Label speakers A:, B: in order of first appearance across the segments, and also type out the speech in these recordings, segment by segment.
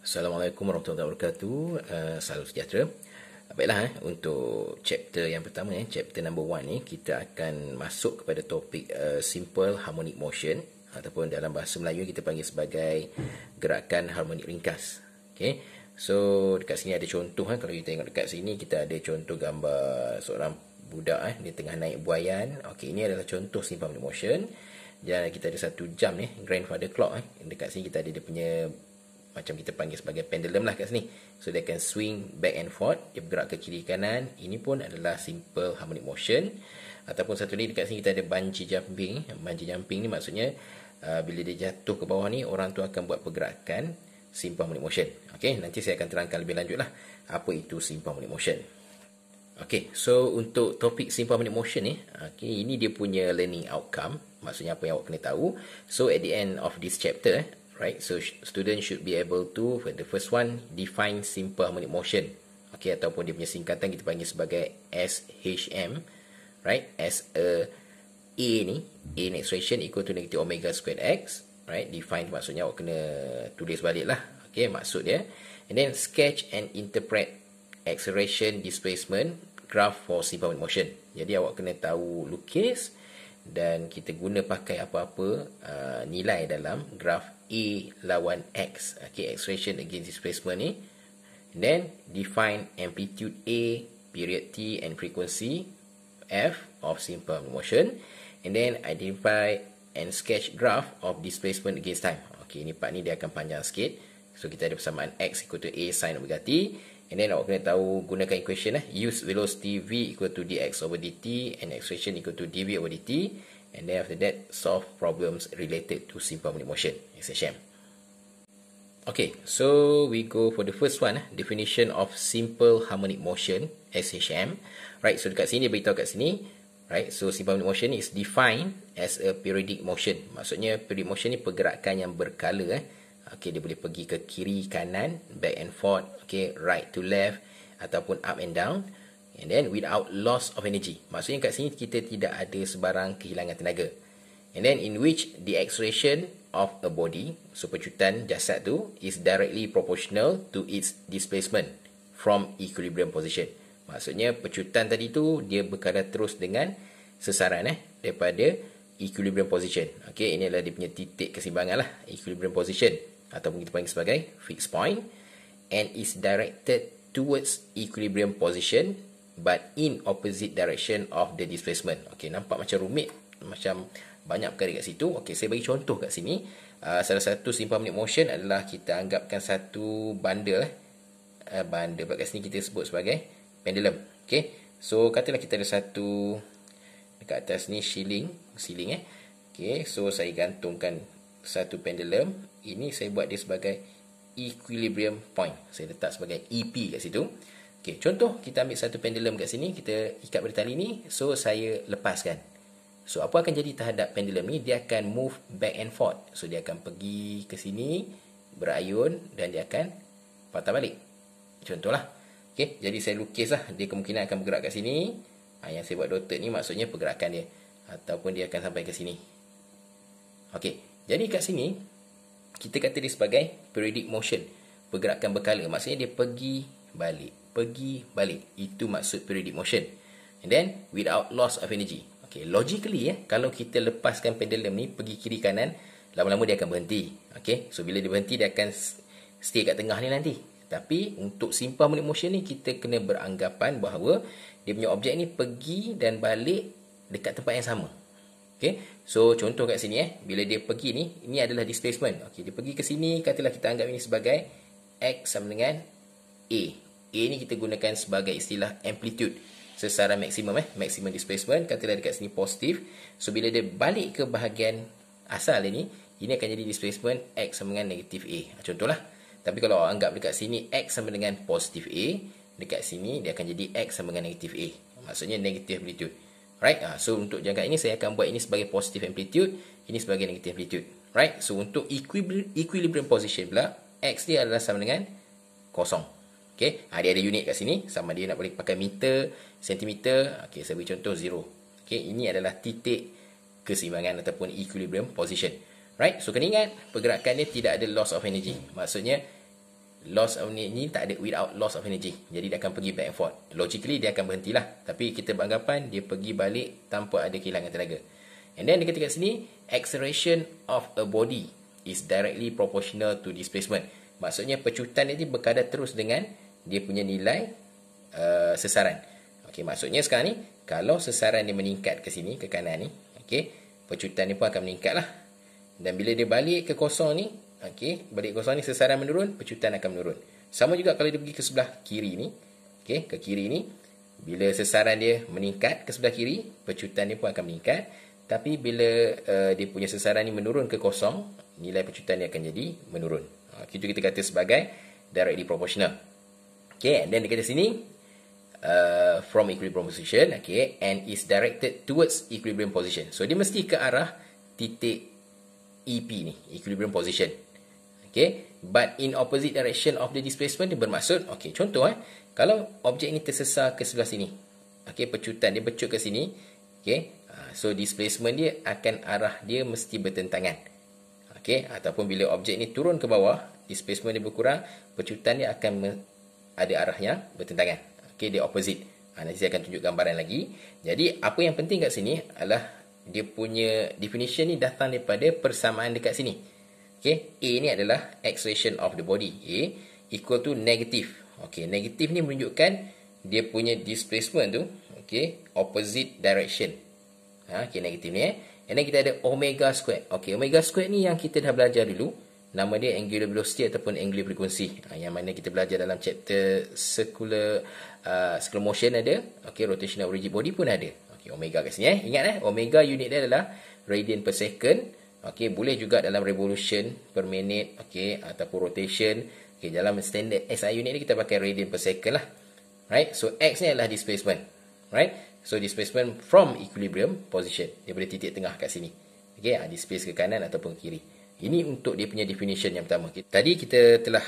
A: Assalamualaikum warahmatullahi wabarakatuh. Salam sejahtera. Baiklah, untuk chapter yang pertama, chapter number 1 ni, kita akan masuk kepada topik simple harmonic motion, ataupun dalam bahasa Melayu kita panggil sebagai gerakan harmonik ringkas. Okay. So dekat sini ada contoh. Kalau kita tengok dekat sini, kita ada contoh gambar seorang budak dia tengah naik buaian. Okay, ini adalah contoh simple harmonic motion. Dan kita ada satu jam ni, grandfather clock. Dekat sini kita ada dia punya, macam kita panggil sebagai pendulum lah kat sini. So dia akan swing back and forth, dia bergerak ke kiri kanan. Ini pun adalah simple harmonic motion. Ataupun satu ni dekat sini kita ada bungee jumping. Bungee jumping ni maksudnya bila dia jatuh ke bawah ni, orang tu akan buat pergerakan simple harmonic motion. Okay, nanti saya akan terangkan lebih lanjut lah apa itu simple harmonic motion. Okay, so untuk topik simple harmonic motion ni, okay, ini dia punya learning outcome. Maksudnya apa yang awak kena tahu. So at the end of this chapter, right, so student should be able to, for the first one, define simple harmonic motion. Okay, ataupun dia punya singkatan kita panggil sebagai SHM, right, as a ni, A in expression equal to negative omega squared x, right, define maksudnya awak kena tulis balik lah, okay, maksud dia. And then sketch and interpret acceleration, displacement, graph for simple harmonic motion. Jadi awak kena tahu lukis dan kita guna pakai apa-apa nilai dalam graph A lawan X, okay, acceleration against displacement ni. And then define amplitude A, period T and frequency F of simple harmonic motion. And then identify and sketch graph of displacement against time. Okay, ini part ni dia akan panjang sikit. So kita ada persamaan X equal to A sin omega T. And then awak kena tahu gunakan equation lah. Use velocity V equal to dx over dt and acceleration equal to dv over dt. And then after that, solve problems related to simple harmonic motion, SHM. Okay, so we go for the first one, definition of simple harmonic motion, SHM. Right, so dekat sini dia beritahu kat sini, right, so simple harmonic motion is defined as a periodic motion. Maksudnya periodic motion ni pergerakan yang berkala. Okay, dia boleh pergi ke kiri, kanan, back and forth, okay, right to left, ataupun up and down. And then without loss of energy. Maksudnya kat sini kita tidak ada sebarang kehilangan tenaga. And then in which the acceleration of a body, so pecutan jasad tu, is directly proportional to its displacement from equilibrium position. Maksudnya pecutan tadi tu dia berkadar terus dengan sesaran daripada equilibrium position. Okay, ini adalah dia punya titik keseimbangan lah, equilibrium position, ataupun kita panggil sebagai fixed point, and is directed towards equilibrium position but in opposite direction of the displacement. Okay, nampak macam rumit, macam banyak perkara kat situ. Okay, saya bagi contoh kat sini. Salah satu simple harmonic motion adalah kita anggapkan satu bundle. Bundle kat sini kita sebut sebagai pendulum. Okay, so katalah kita ada satu dekat atas ni ceiling. Okay, so saya gantungkan satu pendulum. Ini saya buat dia sebagai equilibrium point. Saya letak sebagai EP kat situ. Okay, contoh kita ambil satu pendulum kat sini, kita ikat pada tali ni, so saya lepaskan. So apa akan jadi terhadap pendulum ni? Dia akan move back and forth. So dia akan pergi ke sini, berayun, dan dia akan patah balik. Contohlah. Okay, jadi saya lukis lah. Dia kemungkinan akan bergerak kat sini. Yang saya buat dotted ni maksudnya pergerakan dia. Ataupun dia akan sampai ke sini. Okay, jadi kat sini kita kata dia sebagai periodic motion, pergerakan berkala. Maksudnya dia pergi balik. Itu maksud periodic motion. And then without loss of energy. Okay, logically kalau kita lepaskan pendulum ni pergi kiri kanan, lama-lama dia akan berhenti. Okay, so bila dia berhenti dia akan stay kat tengah ni nanti. Tapi untuk simple harmonic motion ni kita kena beranggapan bahawa dia punya objek ni pergi dan balik dekat tempat yang sama. Okay, so contoh kat sini bila dia pergi ni, ini adalah displacement. Okay, dia pergi ke sini, katalah kita anggap ini sebagai X sama dengan A. A ni kita gunakan sebagai istilah amplitude, sesaran maksimum maximum displacement. Katalah dekat sini positif. So bila dia balik ke bahagian asal ini akan jadi displacement X sama dengan negatif A. Contohlah. Tapi kalau awak anggap dekat sini X sama dengan positif A, dekat sini dia akan jadi X sama dengan negatif A. Maksudnya negative amplitude. Right? So untuk jangka ini saya akan buat ini sebagai positive amplitude, ini sebagai negative amplitude. Right? So untuk equilibrium position pula, X dia adalah sama dengan kosong. Okay, dia ada unit kat sini, sama dia nak boleh pakai meter, sentimeter. Okay, saya beri contoh 0. Okay, ini adalah titik keseimbangan ataupun equilibrium position. Right, so kena ingat pergerakan ni tidak ada loss of energy. Maksudnya loss of energy ni tak ada without loss of energy. Jadi dia akan pergi back and forth. Logically dia akan berhentilah. Tapi kita beranggapan dia pergi balik tanpa ada kehilangan tenaga. And then dia kata kat sini, acceleration of a body is directly proportional to displacement. Maksudnya pecutan dia berkadar terus dengan dia punya nilai sesaran. Okey, maksudnya sekarang ni kalau sesaran dia meningkat ke sini, ke kanan ni, okey, pecutan dia pun akan meningkat lah. Dan bila dia balik ke kosong ni, okey, balik ke kosong ni sesaran menurun, pecutan akan menurun. Sama juga kalau dia pergi ke sebelah kiri ni, okey, ke kiri ni, bila sesaran dia meningkat ke sebelah kiri, pecutan dia pun akan meningkat. Tapi bila dia punya sesaran ni menurun ke kosong, nilai pecutan dia akan jadi menurun. Itu kita kata sebagai directly proportional. Okay, and then dia kata sini, from equilibrium position, okay, and is directed towards equilibrium position. So, dia mesti ke arah titik EP ni, equilibrium position. Okay, but in opposite direction of the displacement, dia bermaksud, okay, contoh, kalau objek ni tersesar ke sebelah sini, okay, pecutan dia bercut ke sini, okay, so displacement dia akan arah dia mesti bertentangan. Okay, ataupun bila objek ni turun ke bawah, displacement dia berkurang, pecutan dia akan ada arah yang bertentangan. Okay, dia opposite. Nanti saya akan tunjuk gambaran lagi. Jadi, apa yang penting kat sini adalah dia punya definition ni datang daripada persamaan dekat sini. Okay, A ni adalah acceleration of the body. A equal to negative. Okay, negative ni menunjukkan dia punya displacement tu, okay, opposite direction. Okay, negatif ni. And then kita ada omega squared. Okay, omega squared ni yang kita dah belajar dulu. Nama dia angular velocity ataupun angular frequency. Yang mana kita belajar dalam chapter circular motion ada. Okay, rotational rigid body pun ada. Okay, omega kat sini. Ingat omega unit dia adalah radian per second. Okay, boleh juga dalam revolution per minute. Okay, ataupun rotation. Okay, dalam standard SI unit ni kita pakai radian per second lah. Right, so X ni adalah displacement. Right, so displacement from equilibrium position, daripada titik tengah kat sini. Okay, displace ke kanan ataupun ke kiri. Ini untuk dia punya definition yang pertama. Tadi kita telah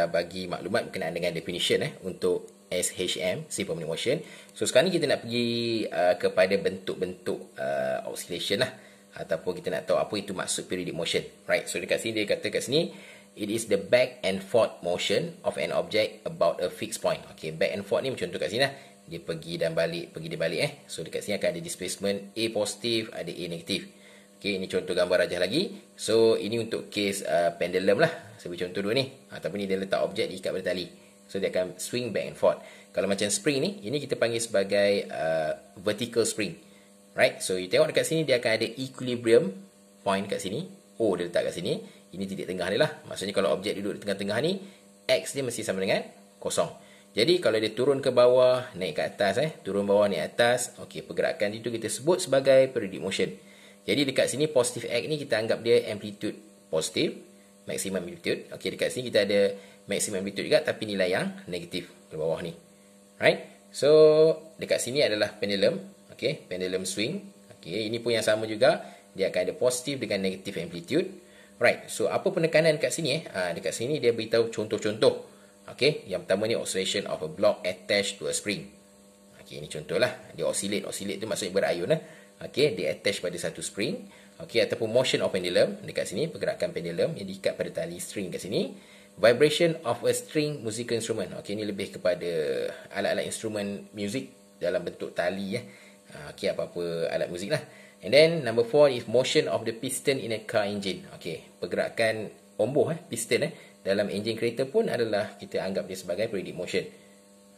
A: bagi maklumat berkenaan dengan definition untuk SHM, simple harmonic motion. So sekarang ni kita nak pergi kepada bentuk-bentuk oscillation lah, ataupun kita nak tahu apa itu maksud periodic motion. Right, so dekat sini dia kata kat sini, it is the back and forth motion of an object about a fixed point. Okay, back and forth ni contoh kat sini lah. Dia pergi dan balik, pergi dan balik. So dekat sini akan ada displacement A positif, ada A negatif. Okay, ini contoh gambar rajah lagi. So ini untuk case pendulum lah. Saya beri contoh dua ni. Ataupun ni dia letak objek diikat pada tali. So dia akan swing back and forth. Kalau macam spring ni, ini kita panggil sebagai vertical spring. Right, so you tengok dekat sini dia akan ada equilibrium point kat sini. O dia letak kat sini. Ini titik tengah dia lah. Maksudnya kalau objek duduk di tengah-tengah ni, X dia mesti sama dengan kosong. Jadi kalau dia turun ke bawah, naik ke atas, turun bawah, naik atas, okey, pergerakan itu kita sebut sebagai periodic motion. Jadi dekat sini positive X ni kita anggap dia amplitude positif, maximum amplitude. Okey, dekat sini kita ada maximum amplitude juga tapi nilai yang negatif ke bawah ni. Right? So dekat sini adalah pendulum, okey, pendulum swing. Okey, ini pun yang sama juga, dia akan ada positif dengan negatif amplitude. Right. So apa penekanan dekat sini dekat sini dia beritahu contoh-contoh. Okay, yang pertama ni oscillation of a block attached to a spring. Okay, ini contohlah. Dia oscillate. Oscillate tu maksudnya berayun. Okay, dia attach pada satu spring. Okay, ataupun motion of pendulum. Dekat sini, pergerakan pendulum yang diikat pada tali string kat sini. Vibration of a string musical instrument. Okay, ini lebih kepada alat-alat instrumen music dalam bentuk tali. Okay, apa-apa alat muzik lah. And then, number 4 is motion of the piston in a car engine. Okay, pergerakan omboh, piston, dalam enjin kereta pun adalah kita anggap dia sebagai periodic motion.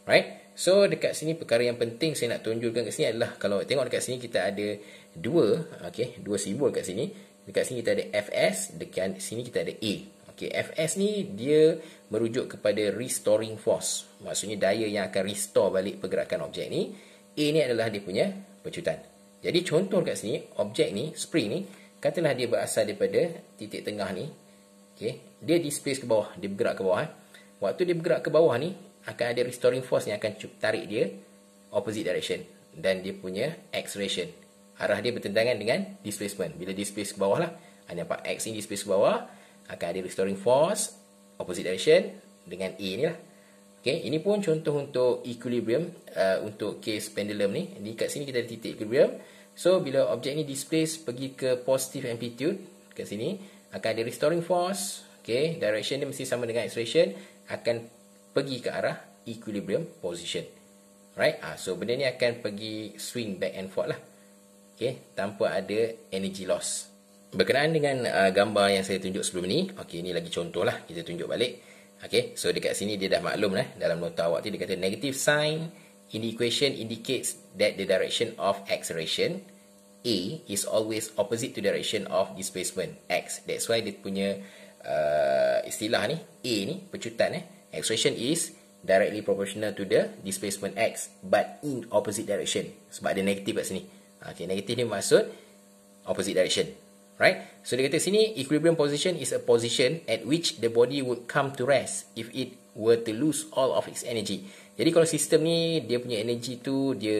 A: Right? So dekat sini perkara yang penting saya nak tunjukkan kat sini adalah kalau tengok dekat sini kita ada dua simbol kat sini. Dekat sini kita ada Fs, dekat sini kita ada A. Okey, Fs ni dia merujuk kepada restoring force. Maksudnya daya yang akan restore balik pergerakan objek ni. A ni adalah dia punya pecutan. Jadi contoh dekat sini, objek ni, spring ni, katalah dia berasal daripada titik tengah ni. Okay, dia displace ke bawah, dia bergerak ke bawah. Waktu dia bergerak ke bawah ni, akan ada restoring force yang akan tarik dia opposite direction. Dan dia punya acceleration. Arah dia bertentangan dengan displacement. Bila displace ke bawah lah, nampak X ni displace ke bawah, akan ada restoring force, opposite direction, dengan A ni lah. Okay, ini pun contoh untuk equilibrium, untuk case pendulum ni. Di kat sini kita ada titik equilibrium. So, bila objek ni displace pergi ke positive amplitude, kat sini, akan ada restoring force, Okay, direction dia mesti sama dengan acceleration, akan pergi ke arah equilibrium position. Right? So benda ni akan pergi swing back and forth lah. Okay, tanpa ada energy loss. Berkenaan dengan gambar yang saya tunjuk sebelum ni, okay, ni lagi contoh lah, kita tunjuk balik. Okay, so dekat sini dia dah maklum lah, dalam nota awak tu dia kata negative sign in the equation indicates that the direction of acceleration A is always opposite to direction of displacement X. That's why dia punya istilah ni, A ni, pecutan acceleration is directly proportional to the displacement X but in opposite direction. Sebab ada negatif kat sini. Okay, negatif ni maksud opposite direction. Right? So dia kata sini, equilibrium position is a position at which the body would come to rest if it were to lose all of its energy. Jadi kalau sistem ni, dia punya energy tu, dia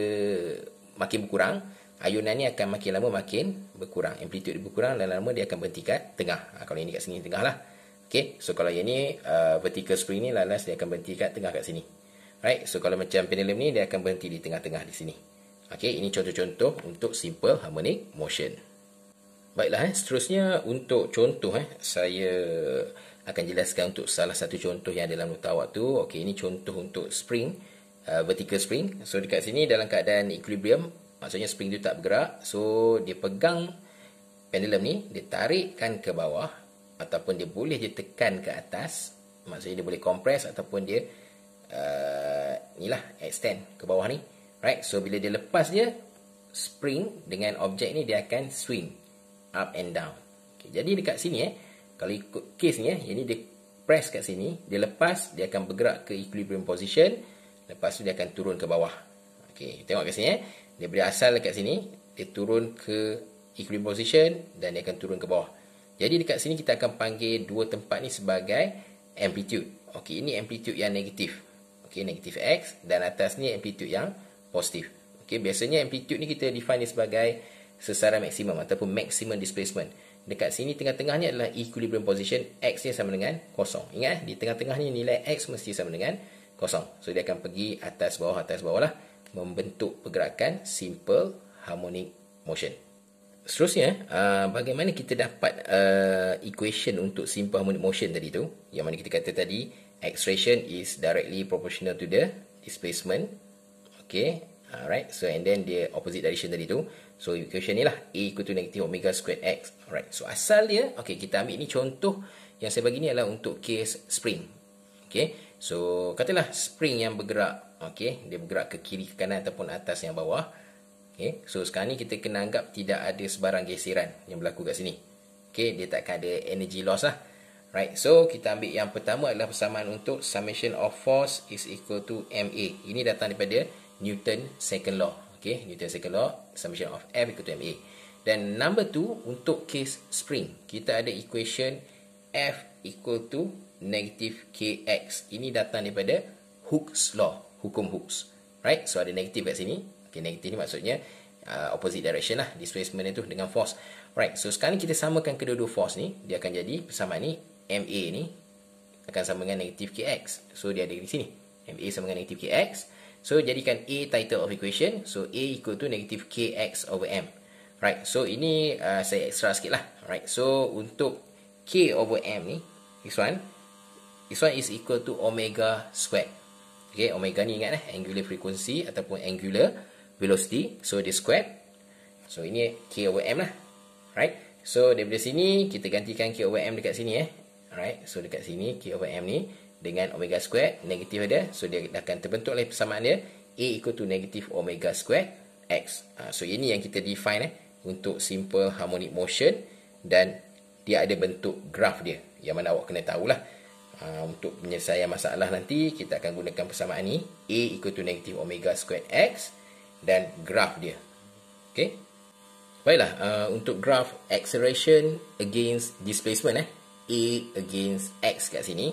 A: makin berkurang, ayunan ni akan makin lama makin berkurang. Amplitude dia berkurang dan lama dia akan berhenti kat tengah. Kalau ini kat sini tengah lah. Okay, so kalau yang ni, vertical spring ni, lalas dia akan berhenti kat tengah kat sini. Right? So kalau macam pendulum ni, dia akan berhenti di tengah-tengah di sini. Okay, ini contoh-contoh untuk simple harmonic motion. Baiklah, seterusnya untuk contoh saya akan jelaskan untuk salah satu contoh yang dalam nota awak tu. Okey, ini contoh untuk spring, vertical spring. So dekat sini dalam keadaan equilibrium, maksudnya spring tu tak bergerak. So dia pegang pendulum ni, dia tarikkan ke bawah ataupun dia boleh je tekan ke atas. Maksudnya dia boleh compress ataupun dia extend ke bawah ni. Right? So bila dia lepas dia, spring dengan objek ni dia akan swing up and down. Okay, jadi dekat sini kalau ikut case ni yang ni dia press kat sini, dia lepas, dia akan bergerak ke equilibrium position, lepas tu dia akan turun ke bawah. Okey, tengok kat sini dia beri asal dekat sini, dia turun ke equilibrium position dan dia akan turun ke bawah. Jadi dekat sini kita akan panggil dua tempat ni sebagai amplitude. Okey, ini amplitude yang negatif. Okey, negatif X, dan atas ni amplitude yang positif. Okey, biasanya amplitude ni kita define dia sebagai sesaran maksimum ataupun maximum displacement. Dekat sini tengah-tengah ni adalah equilibrium position, X ni sama dengan kosong. Ingat, di tengah-tengah ni nilai X mesti sama dengan kosong. So dia akan pergi atas bawah lah, membentuk pergerakan simple harmonic motion. Seterusnya, bagaimana kita dapat equation untuk simple harmonic motion tadi tu, yang mana kita kata tadi acceleration is directly proportional to the displacement. Okay, alright, so and then the opposite direction tadi tu. So equation ni lah, A equal to negative omega squared X. Alright, so asal dia, okay, kita ambil ni contoh yang saya bagi ni adalah untuk case spring. Okay, so katalah spring yang bergerak, okay, dia bergerak ke kiri, ke kanan ataupun atas yang bawah. Okay, so sekarang ni kita kena anggap tidak ada sebarang geseran yang berlaku kat sini. Okay, dia takkan ada energy loss lah. Right, so kita ambil yang pertama adalah persamaan untuk summation of force is equal to MA. Ini datang daripada Newton second law. Okay, Newton second law, summation of F equal to MA. Dan number 2, untuk case spring, kita ada equation F equal to negative KX. Ini datang daripada Hooke's law, hukum Hooke's. Right, so ada negatif kat sini. Okay, negatif ni maksudnya opposite direction lah, displacement itu dengan force. Right, so sekarang ni kita samakan kedua-dua force ni, dia akan jadi persamaan ni, MA ni akan sama dengan negative KX. So dia ada di sini, MA sama dengan negative KX. So jadikan A title of equation. So A equal to negative KX over M. Right, so ini saya extra sikit lah. Right, so untuk K over M ni, this one is equal to omega squared. Okay, omega ni ingat angular frequency ataupun angular velocity. So dia squared. So ini K over M lah. Right, so daripada sini kita gantikan K over M dekat sini Alright, so dekat sini K over M ni dengan omega squared, negatif ada. So dia akan terbentuk oleh persamaan dia, A equal to negative omega squared X. So ini yang kita define untuk simple harmonic motion, dan dia ada bentuk graf dia, yang mana awak kena tahulah. Untuk penyelesaian masalah nanti, kita akan gunakan persamaan ni, A equal to negative omega squared X, dan graf dia. Okay, baiklah, untuk graf acceleration against displacement A against X kat sini.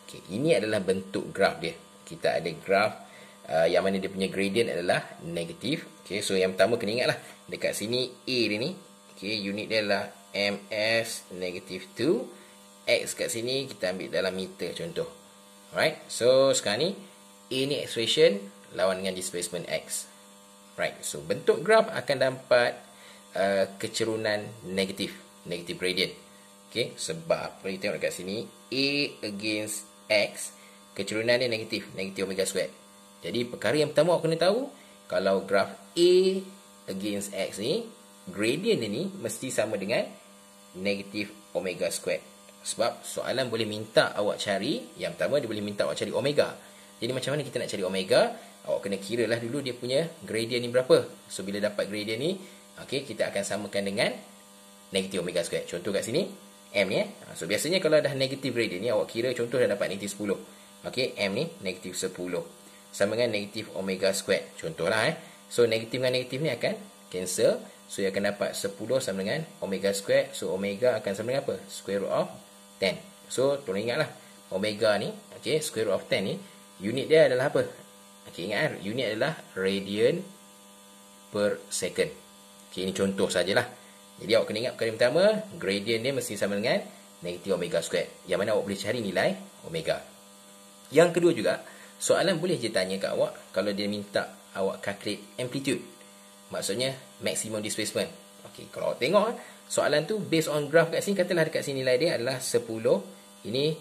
A: Okay, ini adalah bentuk graf dia. Kita ada graf yang mana dia punya gradient adalah negatif. Okay, so yang pertama kena ingatlah, dekat sini A dia ni, okay, unit dia adalah ms negative 2. X kat sini kita ambil dalam meter contoh. Alright, so sekarang ni A ni acceleration lawan dengan displacement X. Right, so bentuk graf akan dapat kecerunan negatif gradient. Okey, sebab kalau kita tengok dekat sini, A against X, keturunan dia negatif omega squared. Jadi perkara yang pertama awak kena tahu, kalau graf A against X ni, gradient dia ni mesti sama dengan negatif omega squared. Sebab soalan boleh minta awak cari, yang pertama dia boleh minta awak cari omega. Jadi macam mana kita nak cari omega? Awak kena kira lah dulu dia punya gradient ni berapa. So bila dapat gradient ni, okey, kita akan samakan dengan negatif omega squared. Contoh kat sini, M ni. So biasanya kalau dah negatif gradient ni, awak kira contoh dah dapat negatif 10. Okey, M ni negatif 10. Sama dengan negatif omega squared. Contohlah So negatif dengan negatif ni akan cancel. So ia akan dapat 10 sama dengan omega squared. So omega akan sama dengan apa? Square root of 10. So tolong ingatlah, omega ni, okey, square root of 10 ni, unit dia adalah apa? Okey, ingat unit adalah radian per second. Okey, ini contoh sajalah. Jadi awak kena ingat perkara yang pertama, gradient dia mesti sama dengan negatif omega squared. Yang mana awak boleh cari nilai omega. Yang kedua juga, soalan boleh je tanya kat awak kalau dia minta awak calculate amplitude. Maksudnya maximum displacement. Okey, kalau awak tengok soalan tu based on graph kat sini, katalah dekat sini nilai dia adalah 10, ini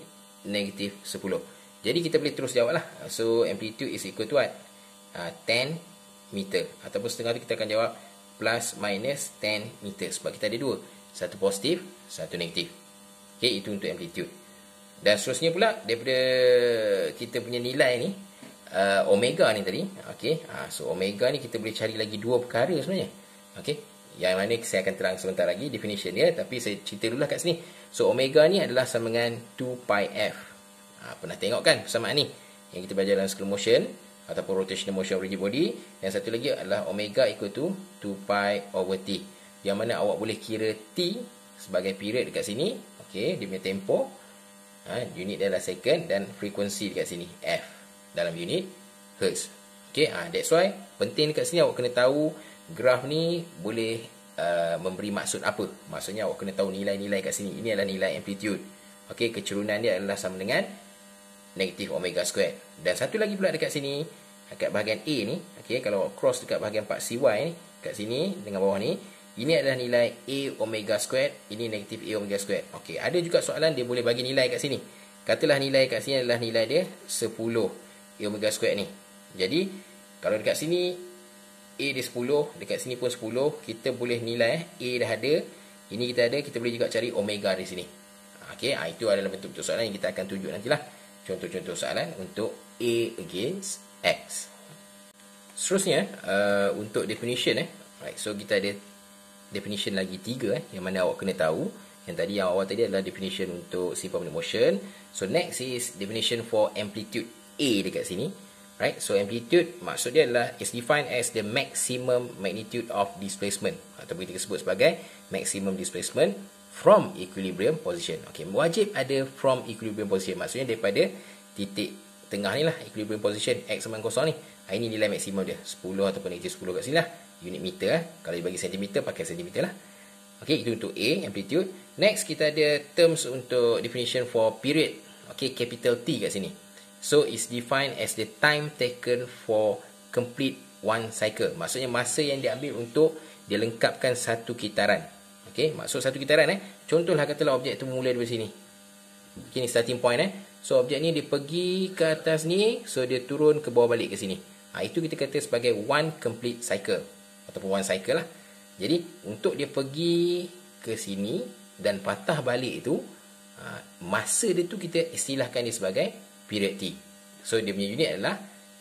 A: negatif 10. Jadi kita boleh terus jawab lah. So amplitude is equal to what? 10 meter. Ataupun setengah tu kita akan jawab plus minus 10 meter. Sebab kita ada dua, satu positif, satu negatif. Okey, itu untuk amplitude. Dan seterusnya pula daripada kita punya nilai ni, omega ni tadi, okey, so omega ni kita boleh cari lagi dua perkara sebenarnya. Okey, yang mana saya akan terang sebentar lagi definition dia, tapi saya cerita dulu lah kat sini. So omega ni adalah sama dengan 2 pi f. Pernah tengok kan persamaan ni yang kita belajar dalam circular motion ataupun rotational motion of rigid body. Yang satu lagi adalah omega equal to 2 pi over t, yang mana awak boleh kira t sebagai period dekat sini. Okey, dia punya tempo, unit dia adalah second, dan frekuensi dekat sini f dalam unit hertz. Okey, that's why penting dekat sini awak kena tahu graf ni boleh memberi maksud apa. Maksudnya awak kena tahu nilai-nilai kat sini. Ini adalah nilai amplitude. Okey, keturunan dia adalah sama dengan negatif omega squared. Dan satu lagi pula dekat sini, dekat bahagian A ni, okey, kalau cross dekat bahagian part CY ni, kat sini dengan bawah ni, ini adalah nilai A omega squared, ini negatif A omega squared. Okey, ada juga soalan dia boleh bagi nilai kat sini. Katalah nilai kat sini adalah nilai dia 10 A omega squared ni. Jadi kalau dekat sini A dia 10, dekat sini pun 10, kita boleh nilai A dah ada, ini kita ada, kita boleh juga cari omega di sini. Okey, itu adalah bentuk-bentuk soalan yang kita akan tunjuk nantilah. Contoh-contoh soalan untuk A against X. Seterusnya, untuk definition, right, so kita ada definition lagi 3, yang mana awak kena tahu. Yang tadi yang awal tadi adalah definition untuk simple harmonic motion. So next is definition for amplitude A dekat sini. Right, so amplitude maksud dia adalah is defined as the maximum magnitude of displacement, atau kita sebut sebagai maximum displacement from equilibrium position. Okey, wajib ada from equilibrium position. Maksudnya daripada titik tengah ni lah, equilibrium position X sama 0 ni. Ini nilai maksimum dia, 10 ataupun negatif 10 kat sini lah. Unit meter Kalau dibagi sentimeter, pakai sentimeter lah. Okey, itu untuk A, amplitude. Next, kita ada terms untuk definition for period. Okey, capital T kat sini. So, it's defined as the time taken for complete one cycle. Maksudnya masa yang diambil untuk dia lengkapkan satu kitaran. Okey, maksud satu kitaran contohlah katalah objek tu mula dari sini. Okay, ni starting point So objek ni dia pergi ke atas ni, so dia turun ke bawah balik ke sini. Itu kita kata sebagai one complete cycle ataupun one cycle lah. Jadi untuk dia pergi ke sini dan patah balik itu, masa dia tu kita istilahkan dia sebagai period T. So dia punya unit adalah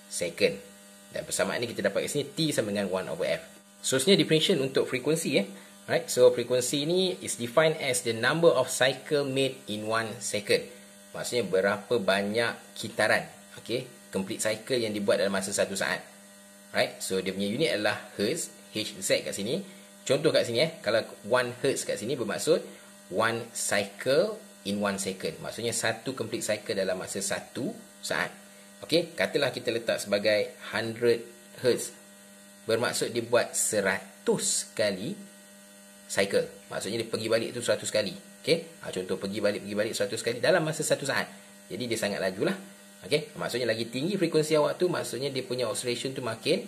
A: second. Dan persamaan ni kita dapat kat sini, T sama dengan 1 over F. So sebenarnya definition untuk frekuensi Right, so frekuensi ni is defined as the number of cycle made in 1 second. Maksudnya berapa banyak kitaran, okay, complete cycle yang dibuat dalam masa 1 saat. Right, so dia punya unit adalah hertz, Hz kat sini. Contoh kat sini kalau 1 hertz kat sini bermaksud 1 cycle in 1 second. Maksudnya satu complete cycle dalam masa 1 saat. Okay, katalah kita letak sebagai 100 hertz. Bermaksud dia buat 100 kali cycle. Maksudnya dia pergi balik tu 100 kali. Okey, contoh pergi balik 100 kali dalam masa 1 saat. Jadi dia sangat lajulah. Okey, maksudnya lagi tinggi frekuensi awak tu, maksudnya dia punya oscillation tu makin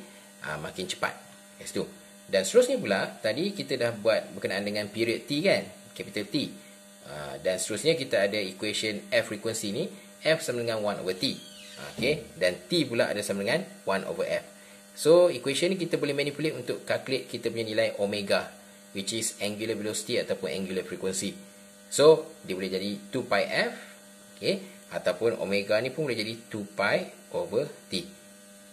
A: cepat. Kat situ. Dan seterusnya pula, tadi kita dah buat berkenaan dengan period T kan, capital T. Dan seterusnya kita ada equation F frequency ni, F sama dengan 1 over T. Okay, dan T pula ada sama dengan 1 over F. So equation ni kita boleh manipulate untuk calculate kita punya nilai omega, which is angular velocity ataupun angular frequency. So dia boleh jadi 2 pi F, okay, ataupun omega ni pun boleh jadi 2 pi over T.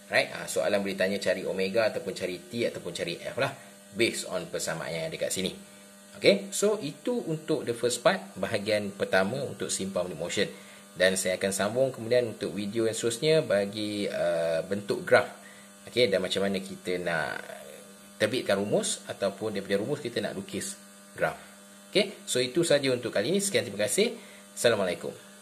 A: Right? Soalan boleh tanya cari omega ataupun cari T ataupun cari F lah, based on persamaan yang ada kat sini. Okay, so itu untuk the first part, bahagian pertama untuk simple harmonic motion. Dan saya akan sambung kemudian untuk video yang seterusnya bagi bentuk graf. Okay, dan macam mana kita nak terbitkan rumus ataupun daripada rumus kita nak lukis graf. Okay, so itu saja untuk kali ini. Sekian, terima kasih. Assalamualaikum.